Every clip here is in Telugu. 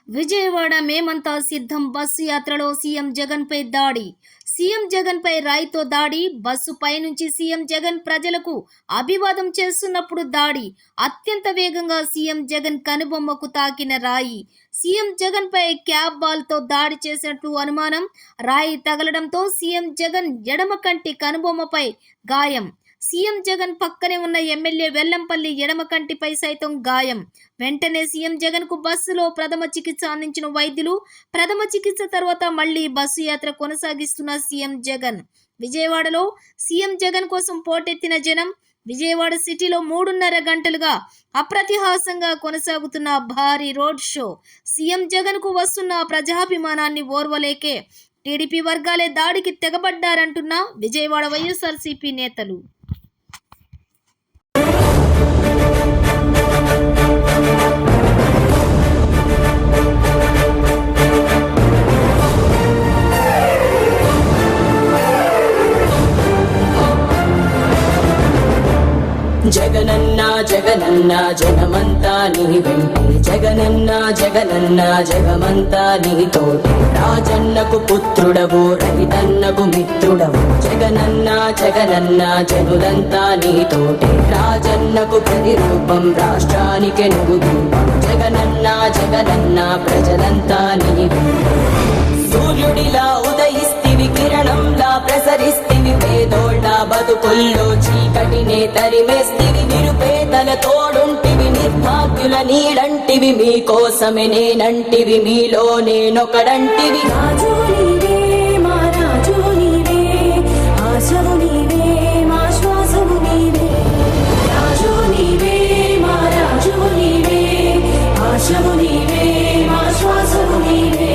విజయవాడ మేమంతా సిద్ధం బస్సు యాత్రలో సీఎం జగన్ పై దాడి. సీఎం జగన్ పై రాయితో దాడి. బస్సు పై నుంచి సీఎం జగన్ ప్రజలకు అభివాదం చేస్తున్నప్పుడు దాడి. అత్యంత వేగంగా సీఎం జగన్ కనుబొమ్మకు తాకిన రాయి. సీఎం జగన్ పై క్యాబ్ బాల్ తో దాడి చేసినట్లు అనుమానం. రాయి తగలడంతో సీఎం జగన్ ఎడమ కంటి కనుబొమ్మపై గాయం. సీఎం జగన్ పక్కనే ఉన్న ఎమ్మెల్యే వెల్లంపల్లి ఎడమ కంటిపై సైతం గాయం. వెంటనే సీఎం జగన్ కు బస్సులో ప్రథమ చికిత్స అందించిన వైద్యులు. ప్రథమ చికిత్స తర్వాత మళ్లీ బస్సు యాత్ర కొనసాగిస్తున్న సీఎం జగన్. విజయవాడలో సీఎం జగన్ కోసం పోటెత్తిన జనం. విజయవాడ సిటీలో 3.5 గంటలుగా అప్రతిహాసంగా కొనసాగుతున్న భారీ రోడ్ షో. సీఎం జగన్ కు వస్తున్న ప్రజాభిమానాన్ని ఓర్వలేకే టీడీపీ వర్గాలే దాడికి తెగబడ్డారంటున్న విజయవాడ వైఎస్ఆర్సీపీ నేతలు. జగనన్న జగనన్న జగమంతా నీ వెంటే, జగనన్న జగనన్న జగమంతా నీ తోటే. రాజన్నకు పుత్రుడవు, రైతన్నకు మిత్రుడవు. జగనన్న జగనన్న జనులంతా నీ తోటే. రాజన్నకు ప్రతిరూపం, రాష్ట్రానికి నువ్వు దీపం. జగనన్న జగనన్న ప్రజలంతా నీ వెంటే. సూర్యుడిలా ఉదయిస్తివి, కిరణంలా ప్రసరిస్తివి. పేదోళ్ళ బతుకుల్లో చీకటినే తరిమేస్తివి. నిరుపేదల తోడుంటివి, నిర్భాగ్యుల నీడంటివి. మీకోసమే నేనంటివి, మీలో నేనొకడంటివి. రాజు నీవే, మా రాజు నీవే, ఆశవు నీవే, మా శ్వాసవు నీవే. రాజు నీవే, మా రాజు నీవే, ఆశవు నీవే, మా శ్వాసవు నీవే.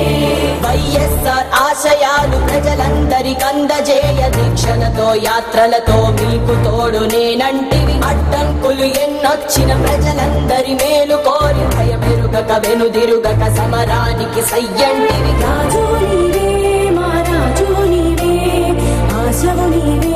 వైఎస్ఆర్ ఆశయాలు ప్రజలందరికందజేయ, దీక్షలతో యాత్రలతో మీకు తోడు నేనంటివి. అడ్డంకులు ఎన్నొచ్చిన ప్రజలందరి మేలు కోరి, భయమెరుగక వెనుదిరుగక సమరానికి సయ్యంటివి. రాజు నీవే, మా రాజు నీవే, ఆశవు నీవే.